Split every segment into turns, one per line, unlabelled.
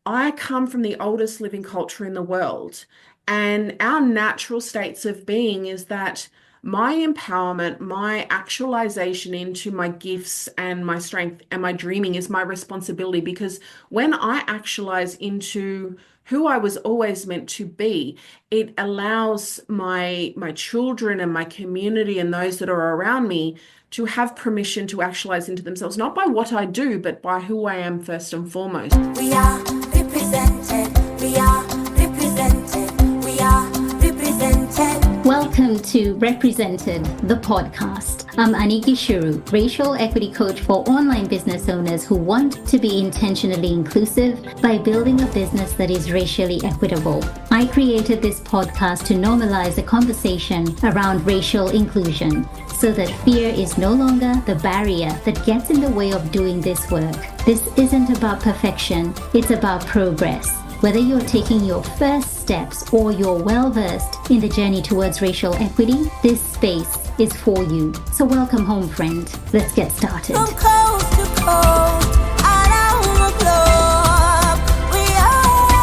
I come from the oldest living culture in the world, and our natural states of being is that my empowerment, my actualization into my gifts and my strength and my dreaming is my responsibility because when I actualize into who I was always meant to be, it allows my children and my community and those that are around me to have permission to actualize into themselves, not by what I do, but by who I am first and foremost.
We are represented. We are represented. We are represented.
Welcome to Represented, the podcast. I'm Aniki Shuru, racial equity coach for online business owners who want to be intentionally inclusive by building a business that is racially equitable. I created this podcast to normalize a conversation around racial inclusion so that fear is no longer the barrier that gets in the way of doing this work. This isn't about perfection, it's about progress. Whether you're taking your first steps or you're well-versed in the journey towards racial equity, this space is for you. So welcome home, friend. Let's get started.
From coast to coast, around the globe, we are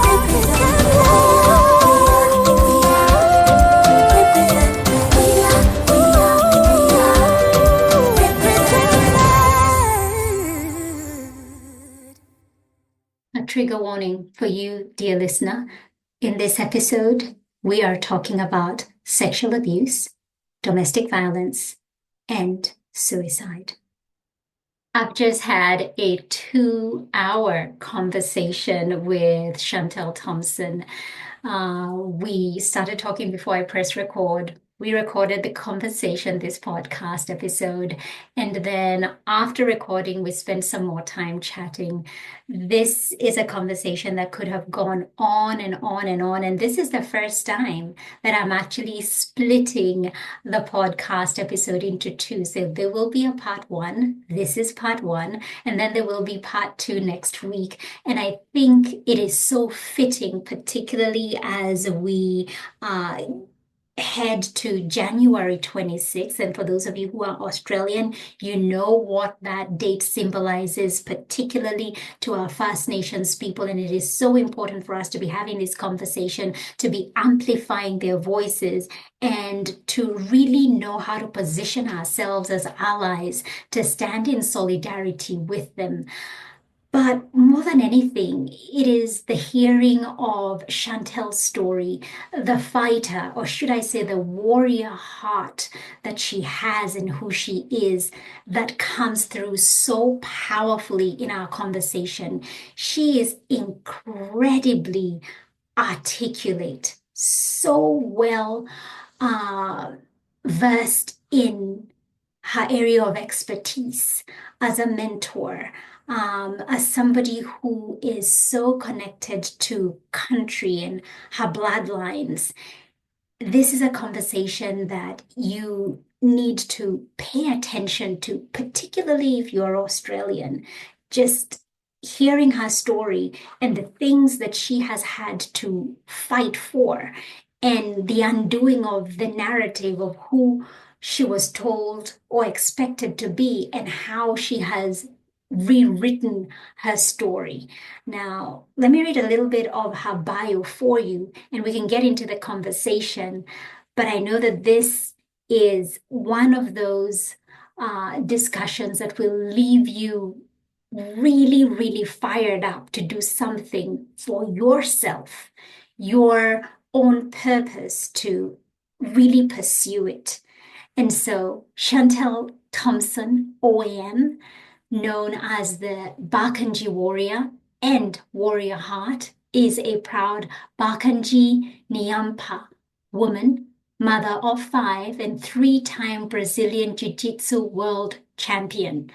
represented.
A trigger warning for you, dear listener. In this episode, we are talking about sexual abuse, domestic violence, and suicide. I've just had a 2-hour conversation with Shantelle Thompson. We started talking before I pressed record. We recorded the conversation, this podcast episode, and then after recording, we spent some more time chatting. This is a conversation that could have gone on and on and on, and this is the first time that I'm actually splitting the podcast episode into two. So there will be a part one. This is part one, and then there will be part two next week. And I think it is so fitting, particularly as we head to January 26th. And for those of you who are Australian, you know what that date symbolizes, particularly to our First Nations people. And it is so important for us to be having this conversation, to be amplifying their voices, and to really know how to position ourselves as allies to stand in solidarity with them. But more than anything, it is the hearing of Chantelle's story, the fighter, or should I say the warrior heart that she has and who she is, that comes through so powerfully in our conversation. She is incredibly articulate, so well versed in her area of expertise as a mentor. As somebody who is so connected to country and her bloodlines, this is a conversation that you need to pay attention to, particularly if you're Australian. Just hearing her story and the things that she has had to fight for, and the undoing of the narrative of who she was told or expected to be, and how she has rewritten her story. Now, let me read a little bit of her bio for you, and we can get into the conversation. But I know that this is one of those discussions that will leave you really, really fired up to do something for yourself, your own purpose, to really pursue it. And so, Shantelle Thompson OAM, known as the Barkindji warrior and warrior heart, is a proud Barkindji Ngiyampaa woman, mother of 5 and 3-time Brazilian Jiu-Jitsu World Champion.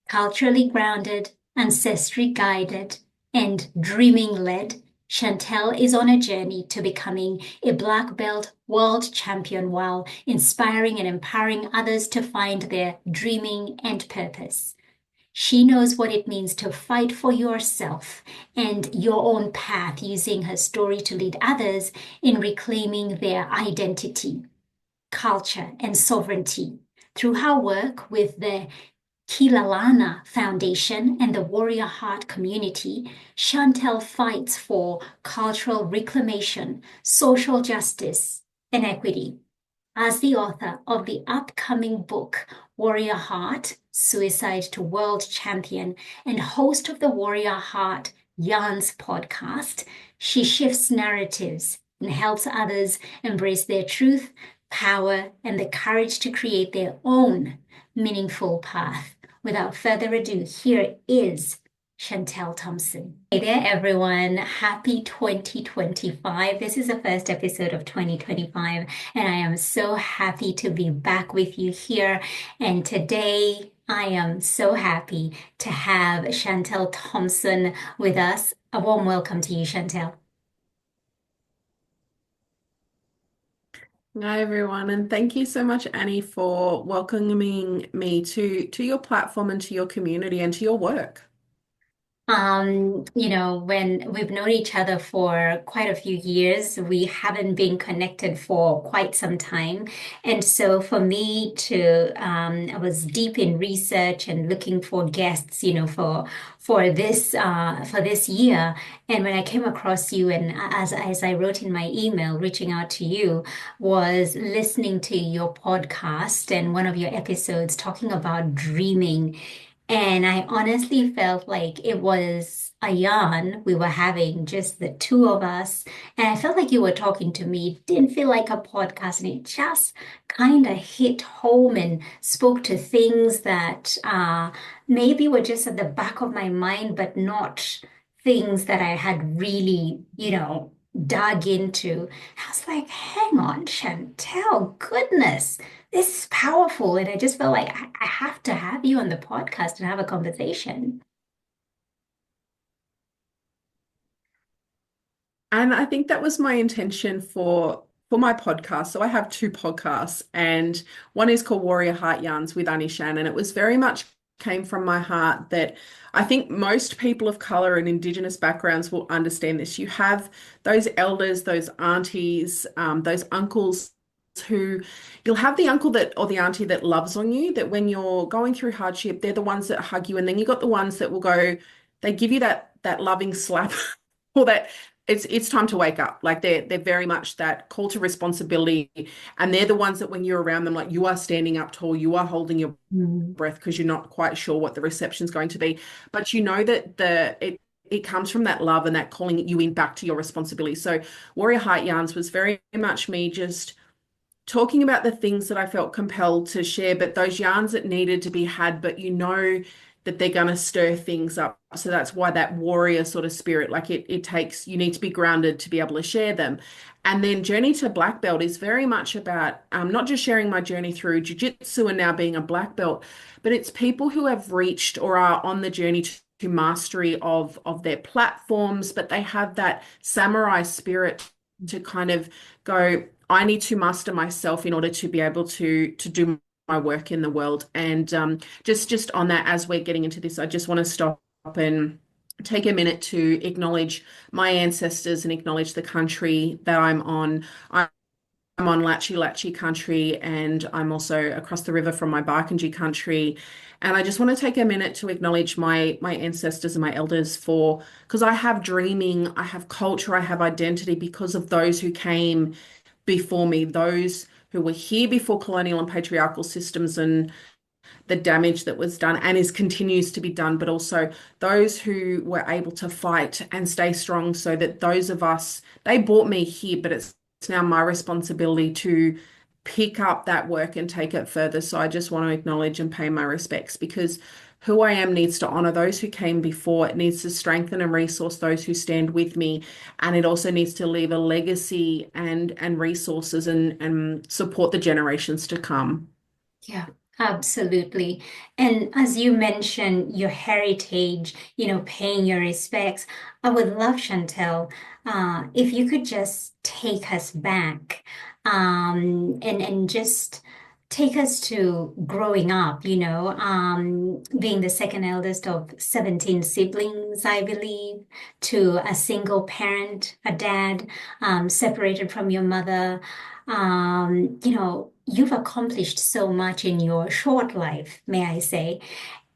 Culturally grounded, ancestry guided, and dreaming led, Shantelle is on a journey to becoming a black belt world champion while inspiring and empowering others to find their dreaming and purpose. She knows what it means to fight for yourself and your own path, using her story to lead others in reclaiming their identity, culture, and sovereignty. Through her work with the Kilalana Foundation and the Warrior Heart community, Shantelle fights for cultural reclamation, social justice, and equity. As the author of the upcoming book, Warrior Heart, Suicide to World Champion, and host of the Warrior Heart Yarns podcast, she shifts narratives and helps others embrace their truth, power, and the courage to create their own meaningful path. Without further ado, here is Shantelle Thompson. Hey there, everyone. Happy 2025. This is the first episode of 2025, and I am so happy to be back with you here. And today, I am so happy to have Shantelle Thompson with us. A warm welcome to you, Shantelle.
Hi everyone, and thank you so much, Annie, for welcoming me to your platform and to your community and to your work.
When we've known each other for quite a few years, we haven't been connected for quite some time. And so for me I was deep in research and looking for guests, for this year. And when I came across you, and as I wrote in my email, reaching out to you, was listening to your podcast and one of your episodes talking about dreaming. And I honestly felt like it was a yarn we were having, just the two of us. And I felt like you were talking to me. It didn't feel like a podcast. And it just kind of hit home and spoke to things that maybe were just at the back of my mind, but not things that I had really, dug into. I was like, hang on, Chantel, goodness. This is powerful. And I just felt like I have to have you on the podcast and have a conversation.
And I think that was my intention for my podcast. So I have two podcasts, and one is called Warrior Heart Yarns with Annie Shan, and it was very much came from my heart that I think most people of color and Indigenous backgrounds will understand this. You have those elders, those aunties, those uncles who you'll have the uncle that or the auntie that loves on you, that when you're going through hardship, they're the ones that hug you, and then you got the ones that will go, they give you that loving slap or that it's time to wake up. Like they're very much that call to responsibility, and they're the ones that when you're around them, like you are standing up tall, you are holding your
Mm.
breath because you're not quite sure what the reception's going to be, but you know that it comes from that love and that calling you in back to your responsibility. So Warrior Heart Yarns was very much me just talking about the things that I felt compelled to share, but those yarns that needed to be had, but you know that they're going to stir things up. So that's why that warrior sort of spirit, like it takes, you need to be grounded to be able to share them. And then Journey to Black Belt is very much about not just sharing my journey through jiu-jitsu and now being a black belt, but it's people who have reached or are on the journey to mastery of their platforms, but they have that samurai spirit to kind of go, I need to master myself in order to be able to do my work in the world. And just on that, as we're getting into this, I just want to stop and take a minute to acknowledge my ancestors and acknowledge the country that I'm on. I'm on Latchi Latchi country, and I'm also across the river from my Barkindji country. And I just want to take a minute to acknowledge my ancestors and my elders for because I have dreaming, I have culture, I have identity because of those who came before me, those who were here before colonial and patriarchal systems and the damage that was done and is continues to be done, but also those who were able to fight and stay strong so that those of us, they brought me here, but it's now my responsibility to pick up that work and take it further. So I just want to acknowledge and pay my respects because who I am needs to honor those who came before. It needs to strengthen and resource those who stand with me. And it also needs to leave a legacy and resources and support the generations to come.
Yeah, absolutely. And as you mentioned, your heritage, paying your respects, I would love, Chantel, if you could just take us back, and just take us to growing up, being the second eldest of 17 siblings, I believe, to a single parent, a dad, separated from your mother. you've accomplished so much in your short life, may I say.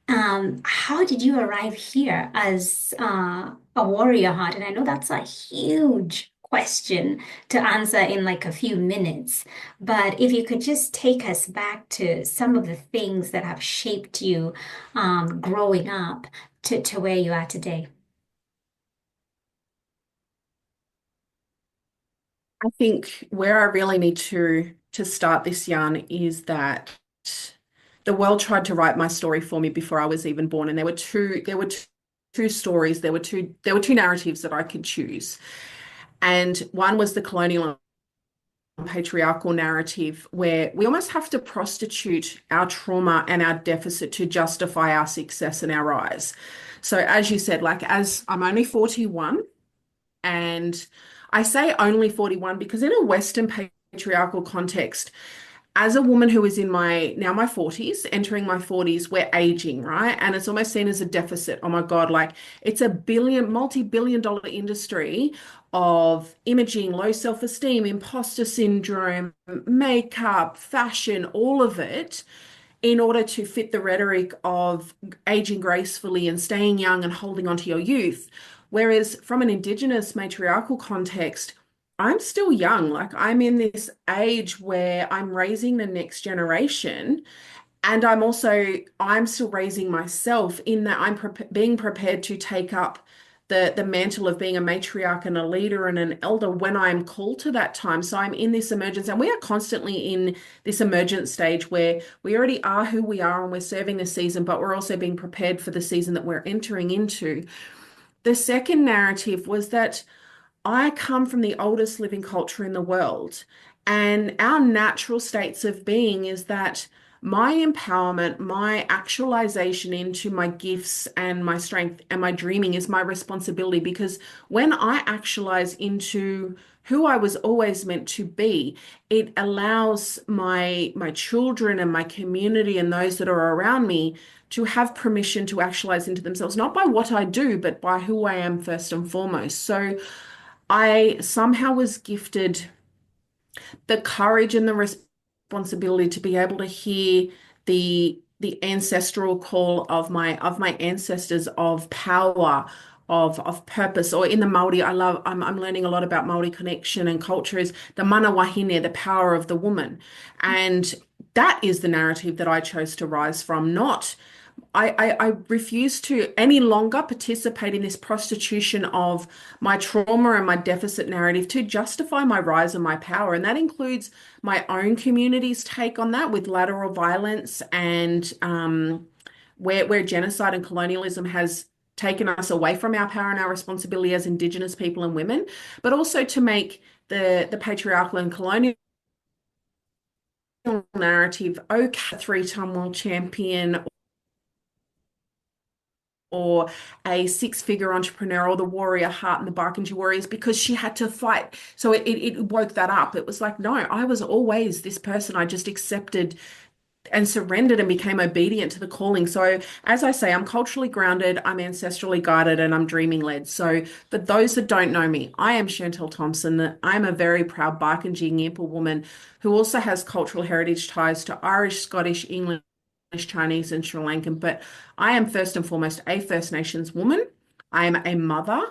How did you arrive here as a warrior heart? And I know that's a huge question to answer in like a few minutes, but if you could just take us back to some of the things that have shaped you growing up to where you are today.
I think where I really need to start this yarn is that the world tried to write my story for me before I was even born, and there were two stories, there were two narratives that I could choose. And one was the colonial and patriarchal narrative, where we almost have to prostitute our trauma and our deficit to justify our success and our rise. So as you said, like as I'm only 41, and I say only 41 because in a Western patriarchal context, as a woman who is in my 40s, entering my 40s, we're aging, right? And it's almost seen as a deficit. Oh my God, like it's a multi-billion dollar industry of imaging, low self-esteem, imposter syndrome, makeup, fashion, all of it in order to fit the rhetoric of aging gracefully and staying young and holding on to your youth. Whereas from an Indigenous matriarchal context, I'm still young. Like I'm in this age where I'm raising the next generation. And I'm still raising myself in that being prepared to take up the mantle of being a matriarch and a leader and an elder when I'm called to that time. So I'm in this emergence, and we are constantly in this emergent stage where we already are who we are and we're serving the season, but we're also being prepared for the season that we're entering into. The second narrative was that I come from the oldest living culture in the world, and our natural states of being is that my empowerment, my actualization into my gifts and my strength and my dreaming is my responsibility because when I actualize into who I was always meant to be, it allows my children and my community and those that are around me to have permission to actualize into themselves, not by what I do, but by who I am first and foremost. So I somehow was gifted the courage and the responsibility to be able to hear the ancestral call of my ancestors of power, of purpose. Or in the Maori, I'm learning a lot about Maori connection and culture is the mana wahine, the power of the woman. And that is the narrative that I chose to rise from, not I refuse to any longer participate in this prostitution of my trauma and my deficit narrative to justify my rise and my power. And that includes my own community's take on that with lateral violence and where genocide and colonialism has taken us away from our power and our responsibility as Indigenous people and women, but also to make the patriarchal and colonial narrative okay, three-time world champion or a six-figure entrepreneur or the warrior heart and the Barkindji warriors because she had to fight. So it woke that up. It was like, no, I was always this person. I just accepted and surrendered and became obedient to the calling. So as I say, I'm culturally grounded, I'm ancestrally guided, and I'm dreaming led. So for those that don't know me, I am Shantelle Thompson. I'm a very proud Barkindji Ngiyampaa woman who also has cultural heritage ties to Irish, Scottish, English, Chinese, and Sri Lankan. But I am first and foremost a First Nations woman. I am a mother.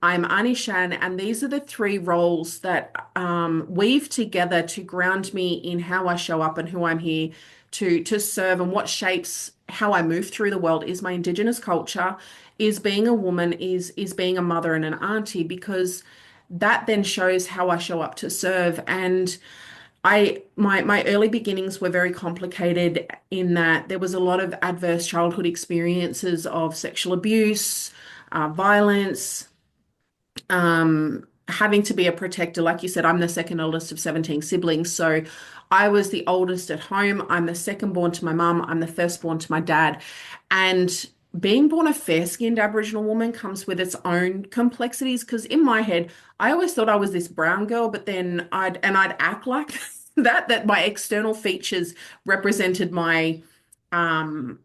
I'm Anishan, and these are the three roles that weave together to ground me in how I show up and who I'm here to serve, and what shapes how I move through the world is my Indigenous culture, is being a woman, is being a mother and an auntie, because that then shows how I show up to serve. And my early beginnings were very complicated in that there was a lot of adverse childhood experiences of sexual abuse, violence, having to be a protector. Like you said, I'm the second oldest of 17 siblings. So I was the oldest at home. I'm the second born to my mum. I'm the first born to my dad. And being born a fair-skinned Aboriginal woman comes with its own complexities because in my head, I always thought I was this brown girl, but then I'd act like that my external features represented um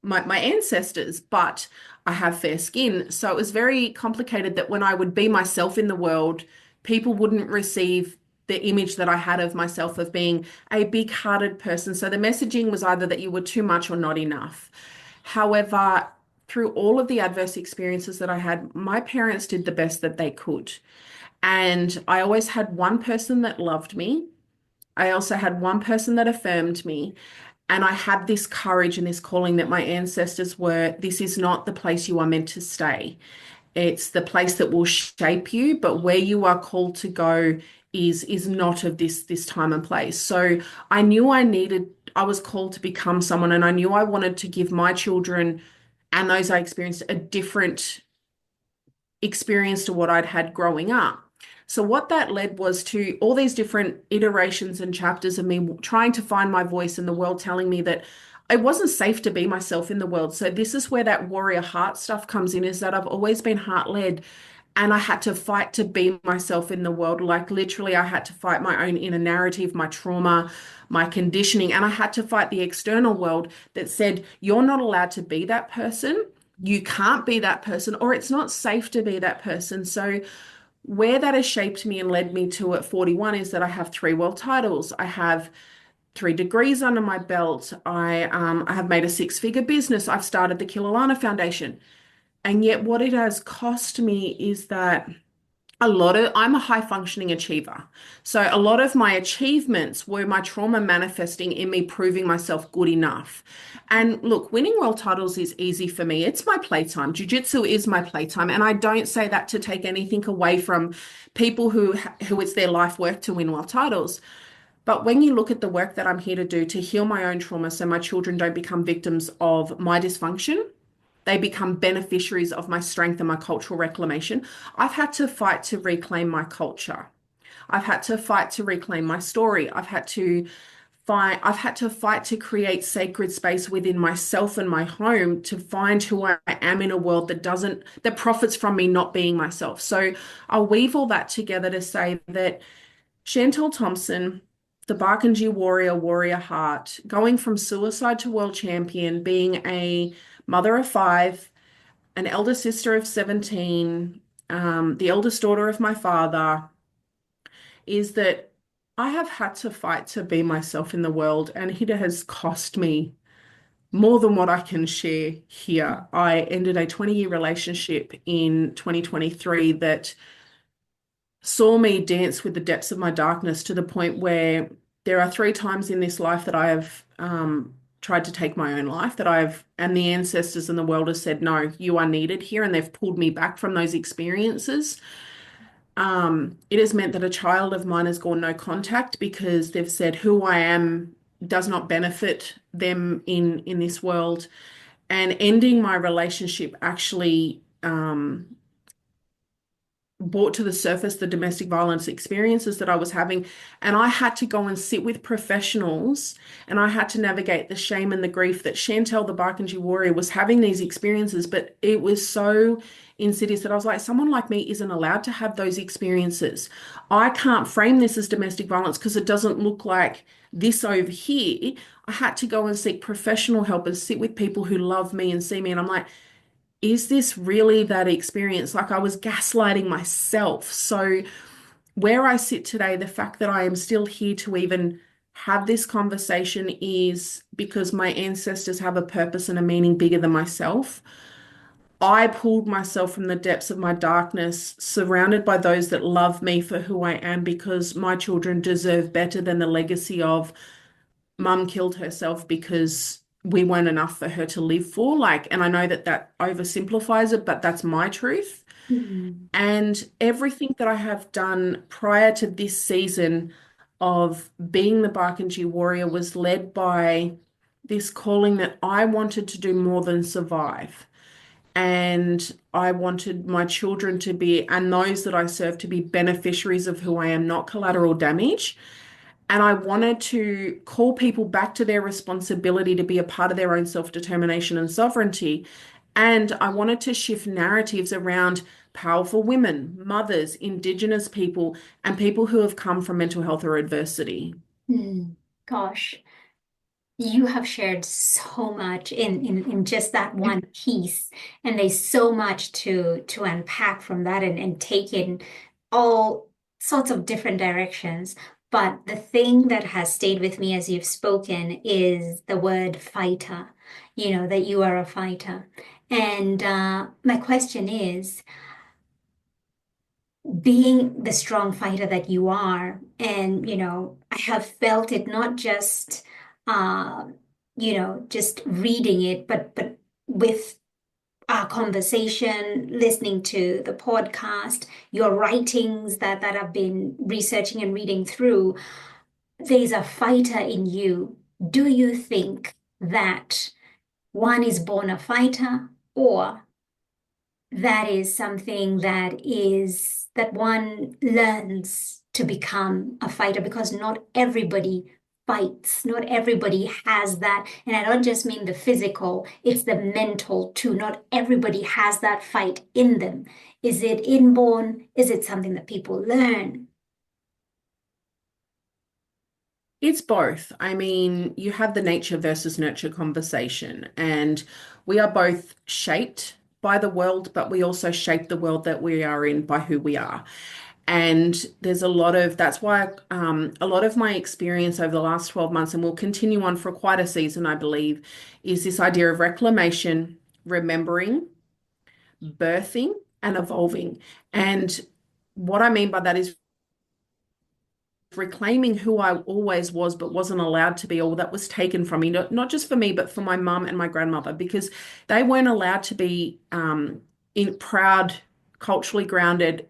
my ancestors, but I have fair skin. So it was very complicated that when I would be myself in the world, people wouldn't receive the image that I had of myself of being a big-hearted person. So the messaging was either that you were too much or not enough. However, through all of the adverse experiences that I had, my parents did the best that they could. And I always had one person that loved me. I also had one person that affirmed me. And I had this courage and this calling that my ancestors were, this is not the place you are meant to stay. It's the place that will shape you, but where you are called to go is not of this time and place. So I knew I was called to become someone, and I knew I wanted to give my children and those I experienced a different experience to what I'd had growing up. So what that led was to all these different iterations and chapters of me trying to find my voice in the world, telling me that it wasn't safe to be myself in the world. So this is where that warrior heart stuff comes in, is that I've always been heart led. And I had to fight to be myself in the world. Like literally, I had to fight my own inner narrative, my trauma, my conditioning, and I had to fight the external world that said, you're not allowed to be that person. You can't be that person, or it's not safe to be that person. So where that has shaped me and led me to at 41 is that I have 3 world titles. I have 3 degrees under my belt. I have made a 6-figure business. I've started the Kilalana Foundation. And yet what it has cost me is that I'm a high functioning achiever. So a lot of my achievements were my trauma manifesting in me proving myself good enough. And look, winning world titles is easy for me. It's my playtime. Jiu-jitsu is my playtime. And I don't say that to take anything away from people who it's their life work to win world titles. But when you look at the work that I'm here to do to heal my own trauma so my children don't become victims of my dysfunction, they become beneficiaries of my strength and my cultural reclamation. I've had to fight to reclaim my culture. I've had to fight to reclaim my story. I've had to fight to create sacred space within myself and my home to find who I am in a world that profits from me not being myself. So I'll weave all that together to say that Shantelle Thompson, the Barkindji warrior heart, going from suicide to world champion, being a mother of 5, an elder sister of 17, the eldest daughter of my father, is that I have had to fight to be myself in the world, and it has cost me more than what I can share here. I ended a 20-year relationship in 2023 that saw me dance with the depths of my darkness to the point where there are 3 times in this life that I have tried to take my own life, and the ancestors in the world have said, no, you are needed here, and they've pulled me back from those experiences. It has meant that a child of mine has gone no contact because they've said who I am does not benefit them in this world, and ending my relationship actually brought to the surface the domestic violence experiences that I was having. And I had to go and sit with professionals, and I had to navigate the shame and the grief that Shantelle, the Barkindji warrior, was having these experiences. But it was so insidious that I was like, someone like me isn't allowed to have those experiences. I can't frame this as domestic violence because it doesn't look like this over here. I had to go and seek professional help and sit with people who love me and see me. And I'm like, is this really that experience? Like I was gaslighting myself. So where I sit today, the fact that I am still here to even have this conversation is because my ancestors have a purpose and a meaning bigger than myself. I pulled myself from the depths of my darkness, surrounded by those that love me for who I am, because my children deserve better than the legacy of mum killed herself because we weren't enough for her to live for. Like, and I know that that oversimplifies it, but that's my truth.
Mm.
And everything that I have done prior to this season of being the Barkindji warrior was led by this calling that I wanted to do more than survive. And I wanted my children to be, and those that I serve, to be beneficiaries of who I am, not collateral damage. And I wanted to call people back to their responsibility to be a part of their own self-determination and sovereignty. And I wanted to shift narratives around powerful women, mothers, Indigenous people, and people who have come from mental health or adversity.
Mm. Gosh, you have shared so much in just that one piece, and there's so much to unpack from that and take in all sorts of different directions. But the thing that has stayed with me as you've spoken is the word fighter, that you are a fighter. And my question is, being the strong fighter that you are, and I have felt it not just uh, just reading it, but with our conversation, listening to the podcast, your writings that I've been researching and reading through, there's a fighter in you. Do you think that one is born a fighter, or that is something that one learns to become a fighter? Because not everybody fights, not everybody has that. And I don't just mean the physical, it's the mental too. Not everybody has that fight in them. Is it inborn? Is it something that people learn?
It's both. I mean, you have the nature versus nurture conversation, and we are both shaped by the world, but we also shape the world that we are in by who we are. And there's that's why a lot of my experience over the last 12 months, and will continue on for quite a season, I believe, is this idea of reclamation, remembering, birthing, and evolving. And what I mean by that is reclaiming who I always was, but wasn't allowed to be, or that was taken from me, not just for me, but for my mum and my grandmother, because they weren't allowed to be in proud, culturally grounded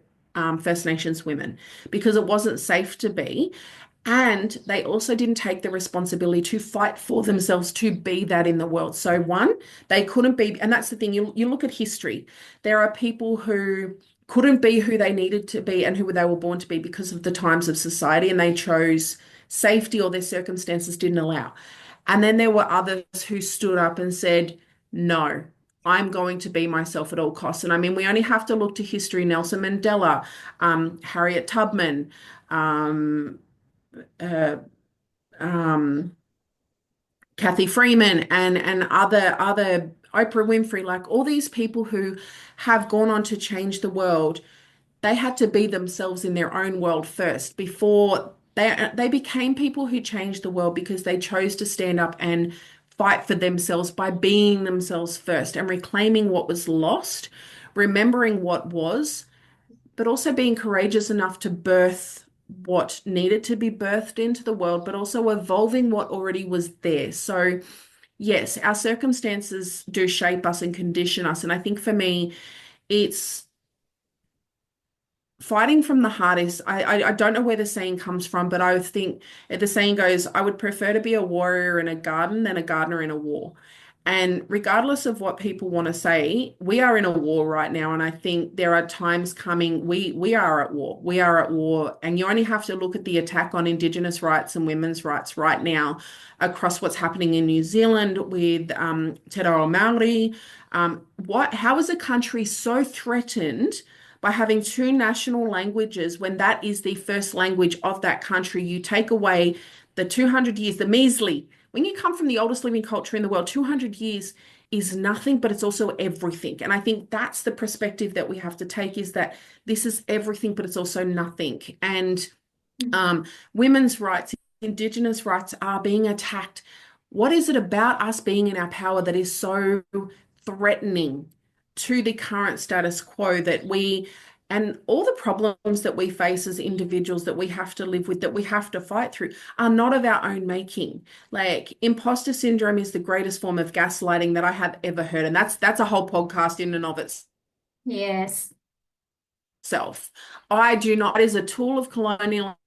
First Nations women because it wasn't safe to be. And they also didn't take the responsibility to fight for themselves to be that in the world. So, one, they couldn't be, and that's the thing, you look at history, there are people who couldn't be who they needed to be and who they were born to be because of the times of society, and they chose safety or their circumstances didn't allow. And then there were others who stood up and said, no, I'm going to be myself at all costs. And I mean, we only have to look to history: Nelson Mandela, Harriet Tubman, um, uh, um, Kathy Freeman, and other Oprah Winfrey, like all these people who have gone on to change the world. They had to be themselves in their own world first before they became people who changed the world because they chose to stand up and fight for themselves by being themselves first and reclaiming what was lost, remembering what was, but also being courageous enough to birth what needed to be birthed into the world, but also evolving what already was there. So, yes, our circumstances do shape us and condition us. And I think for me, it's fighting from the heart is I don't know where the saying comes from, but I would think the saying goes, I would prefer to be a warrior in a garden than a gardener in a war. And regardless of what people want to say, we are in a war right now. And I think there are times coming, we are at war. We are at war. And you only have to look at the attack on Indigenous rights and women's rights right now across what's happening in New Zealand with Te Reo Māori. How is a country so threatened by having two national languages when that is the first language of that country? You take away the 200 years, the measly. When you come from the oldest living culture in the world, 200 years is nothing, but it's also everything. And I think that's the perspective that we have to take, is that this is everything, but it's also nothing. And women's rights, Indigenous rights are being attacked. What is it about us being in our power that is so threatening to the current status quo that and all the problems that we face as individuals that we have to live with, that we have to fight through, are not of our own making. Like, imposter syndrome is the greatest form of gaslighting that I have ever heard. And that's a whole podcast in and of
Yes.
itself. I do not, it is a tool of colonial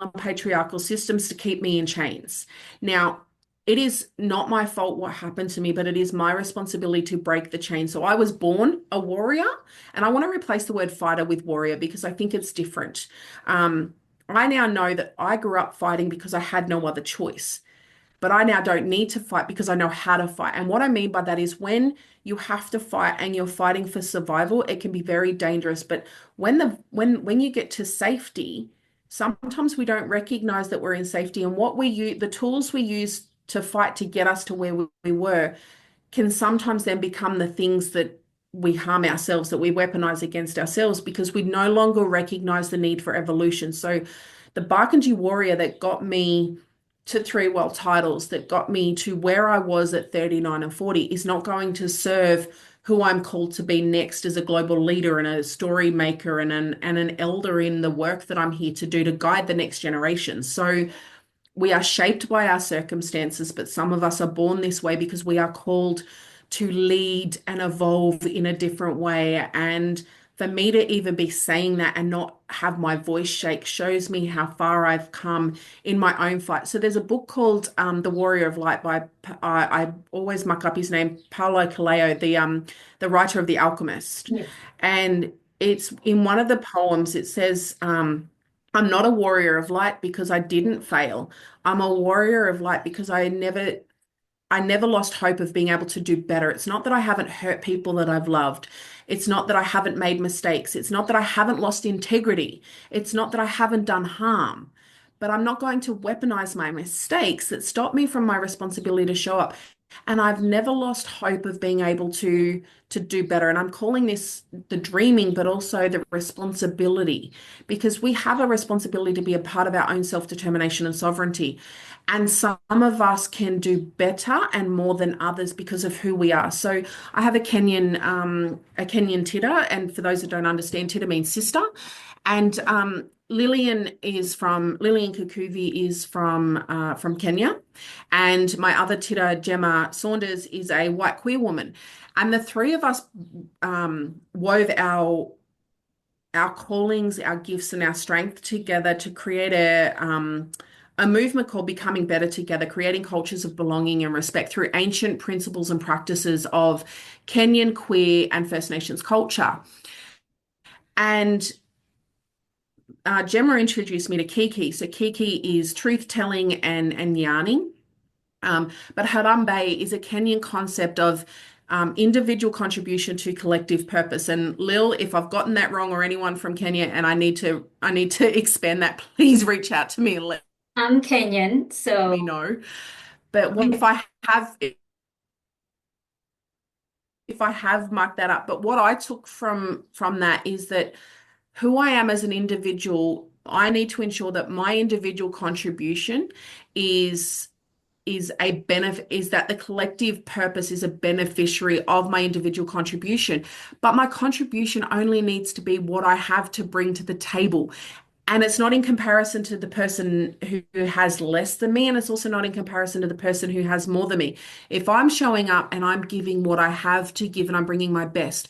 and patriarchal systems to keep me in chains. Now, it is not my fault what happened to me, but it is my responsibility to break the chain. So I was born a warrior, and I want to replace the word fighter with warrior because I think it's different. I now know that I grew up fighting because I had no other choice, but I now don't need to fight because I know how to fight. And what I mean by that is when you have to fight and you're fighting for survival, it can be very dangerous. But when you get to safety, sometimes we don't recognize that we're in safety, and what we use, the tools we use to fight to get us to where we were, can sometimes then become the things that we harm ourselves, that we weaponize against ourselves because we no longer recognize the need for evolution. So the Barkindji warrior that got me to 3 world titles, that got me to where I was at 39 and 40, is not going to serve who I'm called to be next as a global leader and a story maker and an elder in the work that I'm here to do to guide the next generation. So we are shaped by our circumstances, but some of us are born this way because we are called to lead and evolve in a different way. And for me to even be saying that and not have my voice shake shows me how far I've come in my own fight. So there's a book called The Warrior of Light by I always muck up his name, Paulo Coelho, the writer of The Alchemist.
Yes.
And it's in one of the poems, it says, I'm not a warrior of light because I didn't fail. I'm a warrior of light because I never lost hope of being able to do better. It's not that I haven't hurt people that I've loved. It's not that I haven't made mistakes. It's not that I haven't lost integrity. It's not that I haven't done harm. But I'm not going to weaponize my mistakes that stop me from my responsibility to show up. And I've never lost hope of being able to do better. And I'm calling this the dreaming, but also the responsibility, because we have a responsibility to be a part of our own self-determination and sovereignty. And some of us can do better and more than others because of who we are. So I have a Kenyan titta, and for those that don't understand, titta means sister. And Lillian Kakuvi is from Kenya, and my other titta, Gemma Saunders, is a white queer woman. And the three of us wove our callings, our gifts, and our strength together to create a movement called Becoming Better Together, creating cultures of belonging and respect through ancient principles and practices of Kenyan, queer, and First Nations culture. And Gemma introduced me to Kiki. So Kiki is truth telling and yarning. But Harambe is a Kenyan concept of individual contribution to collective purpose. And Lil, if I've gotten that wrong, or anyone from Kenya, and I need to expand that, please reach out to me and let
I'm Kenyan,
me
so
know. But what if I have marked that up? But what I took from that is that who I am as an individual, I need to ensure that my individual contribution is is that the collective purpose is a beneficiary of my individual contribution. But my contribution only needs to be what I have to bring to the table. And it's not in comparison to the person who has less than me, and it's also not in comparison to the person who has more than me. If I'm showing up and I'm giving what I have to give and I'm bringing my best,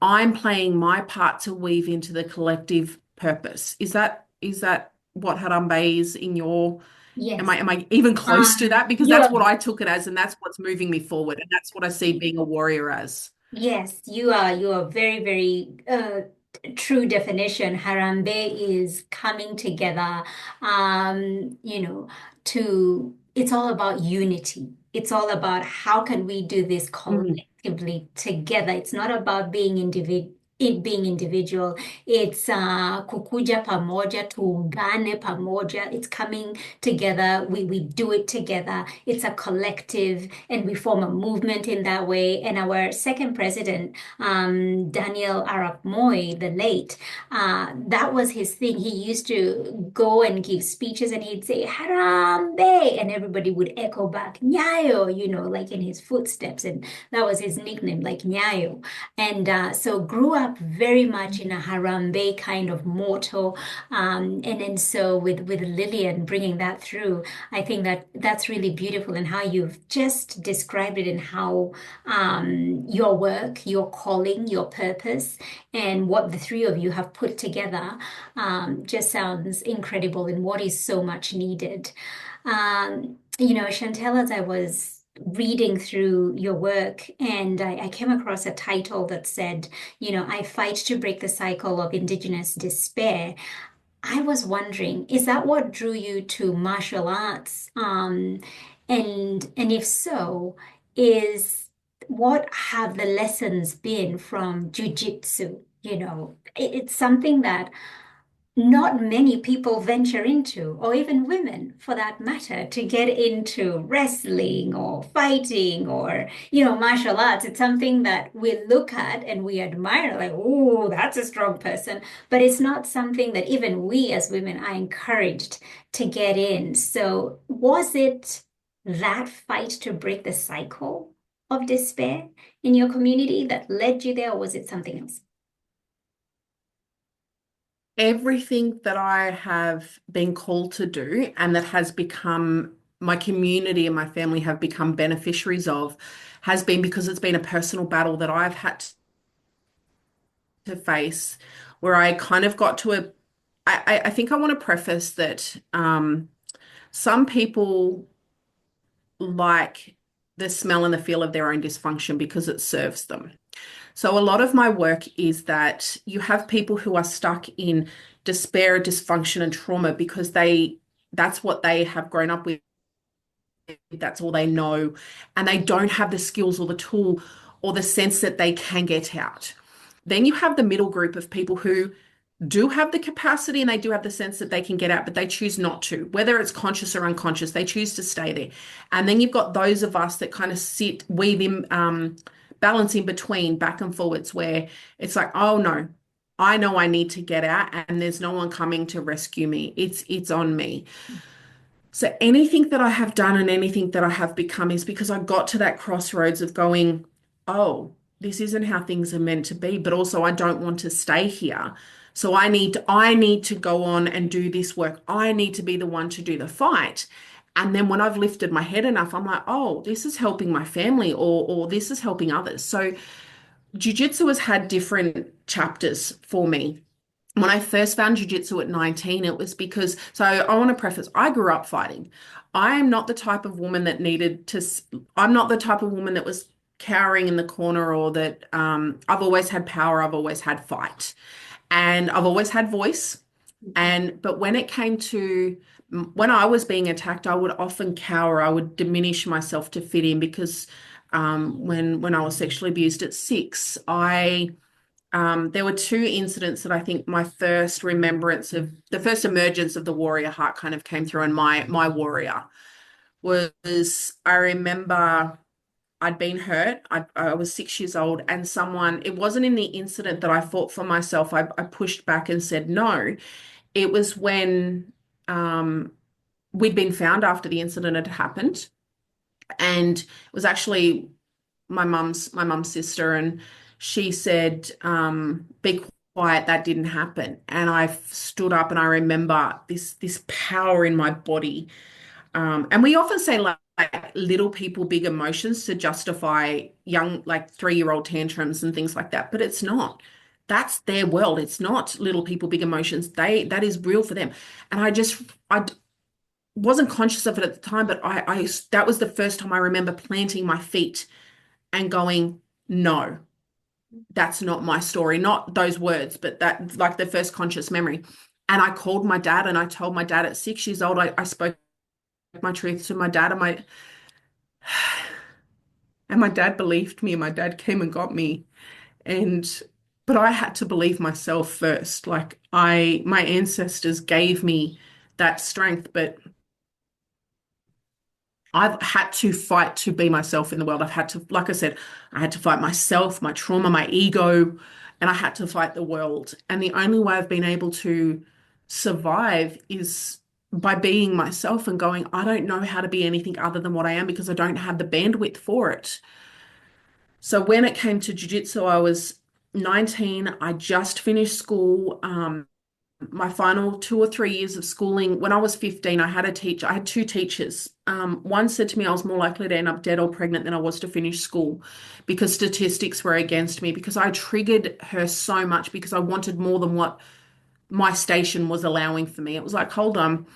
I'm playing my part to weave into the collective purpose. Is that what Harambe is in your, am
yes.
I am I even close to that? Because
You
that's
are
what I took it as, and that's what's moving me forward, and that's what I see being a warrior as.
Yes, you are very, very true definition. Harambe is coming together, it's all about unity. It's all about how can we do this
Mm,
collectively together. It's not about being individual. It's kukuja pamoja, tuungane pamoja. It's coming together. We do it together. It's a collective, and we form a movement in that way. And our second president, Daniel Arap Moi, the late, that was his thing. He used to go and give speeches, and he'd say Harambe, and everybody would echo back Nyayo, like in his footsteps. And that was his nickname, like Nyayo. And so grew up very much in a Harambe kind of motto. And then so with Lillian bringing that through, I think that that's really beautiful, and how you've just described it, and how your work, your calling, your purpose, and what the three of you have put together just sounds incredible, and what is so much needed. Chantelle, as I was reading through your work, and I came across a title that said, I fight to break the cycle of Indigenous despair. I was wondering, is that what drew you to martial arts? And if so, is what have the lessons been from jiu-jitsu? It's something that not many people venture into, or even women for that matter, to get into wrestling or fighting or, martial arts. It's something that we look at and we admire, like, oh, that's a strong person. But it's not something that even we as women are encouraged to get in. So, was it that fight to break the cycle of despair in your community that led you there, or was it something else?
Everything that I have been called to do and that has become my community and my family have become beneficiaries of has been because it's been a personal battle that I've had to face where I kind of got to a I think I want to preface that some people like the smell and the feel of their own dysfunction because it serves them. So a lot of my work is that you have people who are stuck in despair, dysfunction, and trauma because that's what they have grown up with. That's all they know. And they don't have the skills or the tool or the sense that they can get out. Then you have the middle group of people who do have the capacity and they do have the sense that they can get out, but they choose not to, whether it's conscious or unconscious, they choose to stay there. And then you've got those of us that kind of weave in, balance in between back and forwards where it's like, oh no, I know I need to get out and there's no one coming to rescue me. It's on me. So anything that I have done and anything that I have become is because I got to that crossroads of going, oh, this isn't how things are meant to be, but also I don't want to stay here. So I need to go on and do this work. I need to be the one to do the fight. And then when I've lifted my head enough, I'm like, oh, this is helping my family or this is helping others. So jiu-jitsu has had different chapters for me. When I first found jiu-jitsu at 19, it was because, so I want to preface, I grew up fighting. I am not the type of woman that needed to, I'm not the type of woman that was cowering in the corner or that I've always had power, I've always had fight, and I've always had voice. But when it came to when I was being attacked, I would often cower, I would diminish myself to fit in because when I was sexually abused at 6, there were two incidents that I think my first remembrance of the first emergence of the warrior heart kind of came through, and my warrior was I remember I'd been hurt. I was 6 years old, and it wasn't in the incident that I fought for myself. I pushed back and said no. It was when we'd been found after the incident had happened, and it was actually my mum's sister, and she said, "Be quiet, that didn't happen." And I stood up, and I remember this power in my body. And we often say like little people, big emotions to justify young, like 3-year-old tantrums and things like that, but it's not. That's their world. It's not little people, big emotions. That is real for them. And I wasn't conscious of it at the time, but that was the first time I remember planting my feet and going, no, that's not my story. Not those words, but that like the first conscious memory. And I called my dad and I told my dad at 6 years old, I spoke my truth to my dad and my dad believed me and my dad came and got me. And but I had to believe myself first. Like my ancestors gave me that strength, but I've had to fight to be myself in the world. I've had to, like I said, I had to fight myself, my trauma, my ego, and I had to fight the world. And the only way I've been able to survive is by being myself and going, I don't know how to be anything other than what I am because I don't have the bandwidth for it. So when it came to jiu-jitsu, I was 19. I just finished school. My final 2 or 3 years of schooling, when I was 15, I had a teacher. I had two teachers. One said to me I was more likely to end up dead or pregnant than I was to finish school because statistics were against me, because I triggered her so much because I wanted more than what my station was allowing for me. It was like, hold on,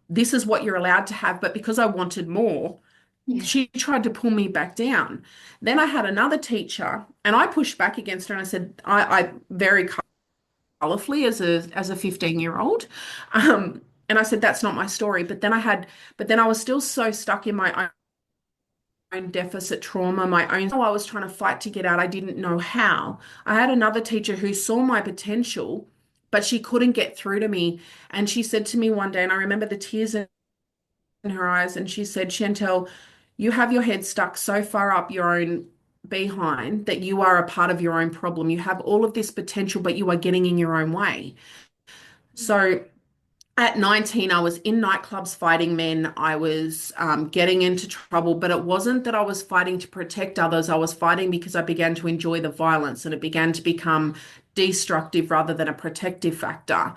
this is what you're allowed to have. But because I wanted more,
Yeah.
she tried to pull me back down. Then I had another teacher and I pushed back against her and I said, I very colorfully as a 15-year-old. And I said, that's not my story. But then I was still so stuck in my own deficit trauma, my own, I was trying to fight to get out. I didn't know how. I had another teacher who saw my potential, but she couldn't get through to me. And she said to me one day, and I remember the tears in her eyes, and she said, Chantelle, you have your head stuck so far up your own behind that you are a part of your own problem. You have all of this potential, but you are getting in your own way. So at 19, I was in nightclubs fighting men. I was getting into trouble, but it wasn't that I was fighting to protect others. I was fighting because I began to enjoy the violence and it began to become destructive rather than a protective factor.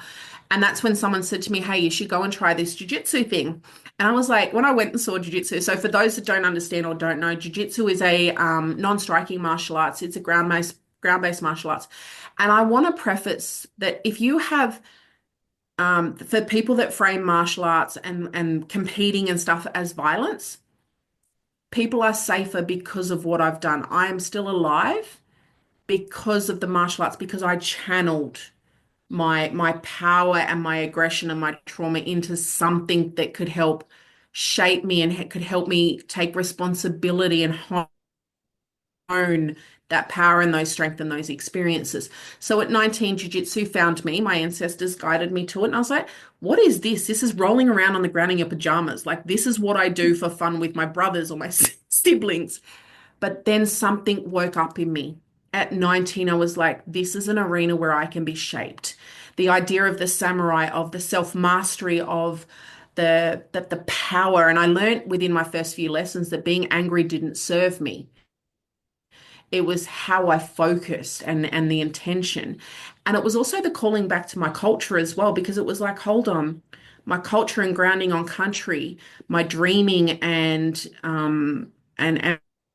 And that's when someone said to me, hey, you should go and try this jiu-jitsu thing. And I was like, when I went and saw jiu-jitsu, so for those that don't understand or don't know, jiu-jitsu is a non-striking martial arts. It's a ground-based martial arts. And I want to preface that if you have for people that frame martial arts and competing and stuff as violence, people are safer because of what I've done. I am still alive because of the martial arts, because I channeled my power and my aggression and my trauma into something that could help shape me and could help me take responsibility and own that power and those strength and those experiences. So at 19, jiu-jitsu found me. My ancestors guided me to it. And I was like, what is this? This is rolling around on the ground in your pajamas. Like, this is what I do for fun with my brothers or my siblings. But then something woke up in me. At 19, I was like, this is an arena where I can be shaped. The idea of the samurai, of the self-mastery, of the power. And I learned within my first few lessons that being angry didn't serve me. It was how I focused and the intention. And it was also the calling back to my culture as well, because it was like, hold on, my culture and grounding on country, my dreaming and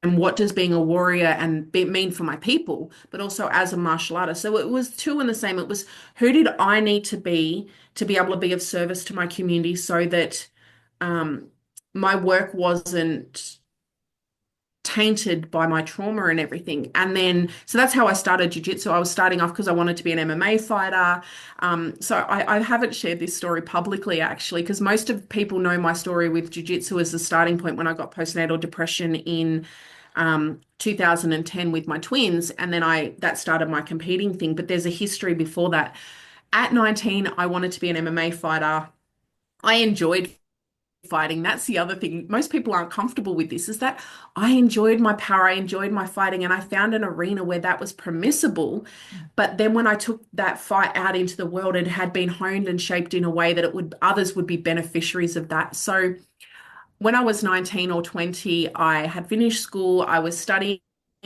what does being a warrior and mean for my people, but also as a martial artist. So it was two in the same. It was who did I need to be able to be of service to my community so that my work wasn't tainted by my trauma and everything. And then, so that's how I started jiu-jitsu. I was starting off because I wanted to be an MMA fighter. So I haven't shared this story publicly, actually, because most of people know my story with jiu-jitsu as the starting point when I got postnatal depression in 2010 with my twins. And then that started my competing thing. But there's a history before that. At 19, I wanted to be an MMA fighter. I enjoyed fighting. That's the other thing. Most people aren't comfortable with this, is that I enjoyed my power, I enjoyed my fighting, and I found an arena where that was permissible. But then when I took that fight out into the world, it had been honed and shaped in a way that others would be beneficiaries of that. So when I was 19 or 20, I had finished school, I was studying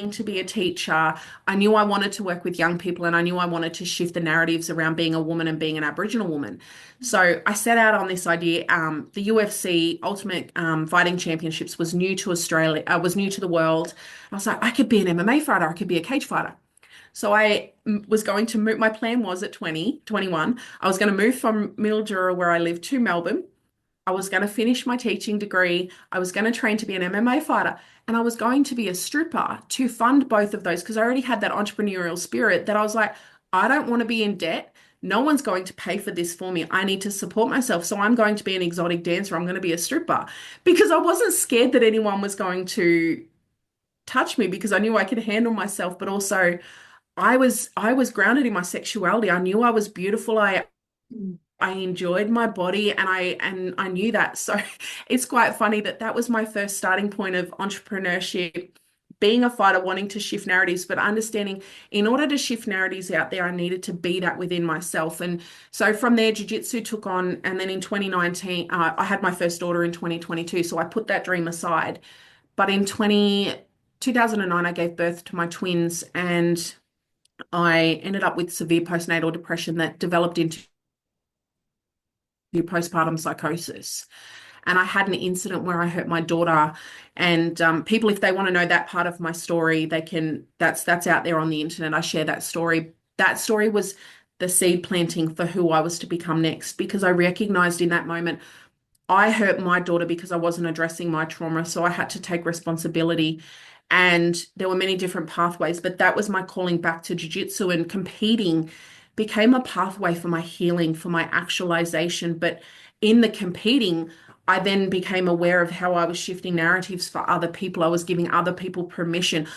to be a teacher. I knew I wanted to work with young people and I knew I wanted to shift the narratives around being a woman and being an Aboriginal woman. So I set out on this idea. The UFC Ultimate Fighting Championships was new to Australia, was new to the world. I was like, I could be an MMA fighter, I could be a cage fighter. So I was going to move, my plan was at 21, I was going to move from Mildura, where I live, to Melbourne. I was going to finish my teaching degree. I was going to train to be an MMA fighter. And I was going to be a stripper to fund both of those because I already had that entrepreneurial spirit that I was like, I don't want to be in debt. No one's going to pay for this for me. I need to support myself. So I'm going to be an exotic dancer. I'm going to be a stripper because I wasn't scared that anyone was going to touch me because I knew I could handle myself. But also I was grounded in my sexuality. I knew I was beautiful. I enjoyed my body and I knew that. So it's quite funny that was my first starting point of entrepreneurship, being a fighter, wanting to shift narratives, but understanding in order to shift narratives out there, I needed to be that within myself. And so from there, jiu-jitsu took on. And then in 2019, I had my first daughter in 2022. So I put that dream aside. But in 2009, I gave birth to my twins and I ended up with severe postnatal depression that developed into postpartum psychosis. And I had an incident where I hurt my daughter. And people, if they want to know that part of my story, they can, that's out there on the internet. I share that story. That story was the seed planting for who I was to become next, because I recognized in that moment, I hurt my daughter because I wasn't addressing my trauma. So I had to take responsibility. And there were many different pathways, but that was my calling back to jiu-jitsu, and competing became a pathway for my healing, for my actualization. But in the competing, I then became aware of how I was shifting narratives for other people. I was giving other people permission.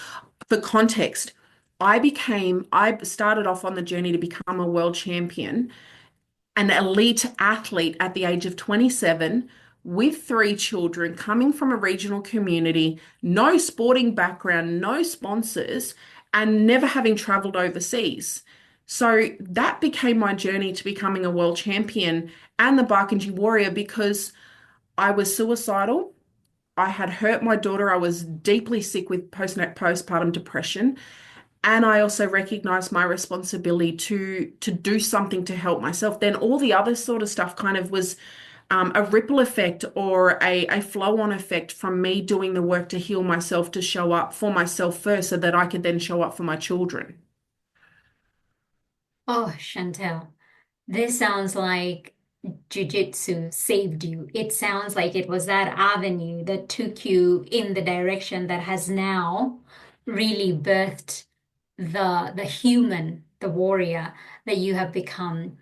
For context, I started off on the journey to become a world champion, an elite athlete at the age of 27 with three children, coming from a regional community, no sporting background, no sponsors, and never having traveled overseas. So that became my journey to becoming a world champion and the Barkindji warrior because I was suicidal. I had hurt my daughter. I was deeply sick with postpartum depression. And I also recognized my responsibility to do something to help myself. Then all the other sort of stuff kind of was a ripple effect or a flow-on effect from me doing the work to heal myself, to show up for myself first so that I could then show up for my children.
Oh, Shantelle, this sounds like Jiu-Jitsu saved you. It sounds like it was that avenue that took you in the direction that has now really birthed the human, the warrior that you have become.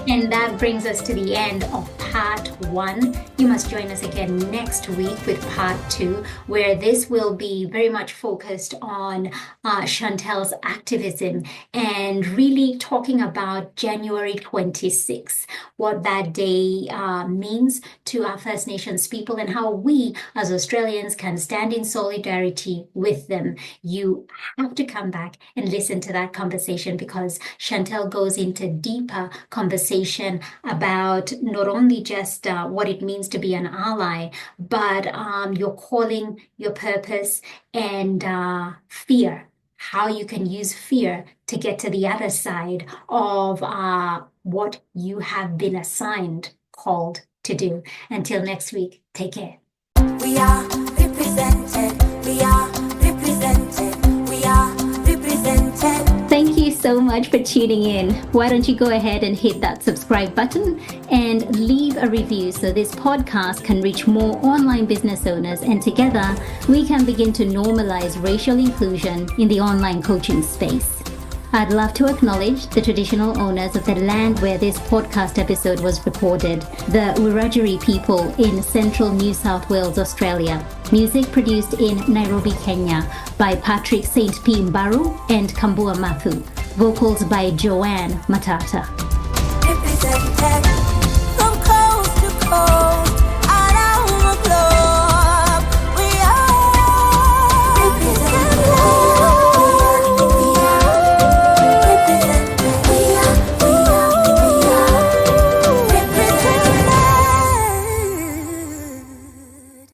And that brings us to the end of part 1. You must join us again next week with part 2, where this will be very much focused on Chantelle's activism and really talking about January 26th, what that day means to our First Nations people and how we as Australians can stand in solidarity with them. You have to come back and listen to that conversation because Shantelle goes into deeper conversation about not only just what it means to be an ally, but your calling, your purpose, and fear. How you can use fear to get to the other side of what you have been assigned, called to do. Until next week, take care.
We are represented. We are represented. We are represented.
Thank you so much for tuning in. Why don't you go ahead and hit that subscribe button and leave a review so this podcast can reach more online business owners, and together we can begin to normalize racial inclusion in the online coaching space. I'd love to acknowledge the traditional owners of the land where this podcast episode was recorded, the Wiradjuri people in central New South Wales, Australia. Music produced in Nairobi, Kenya by Patrick St. P. Mbaru and Kambua Mathu. Vocals by Joanne Matata.
Represented.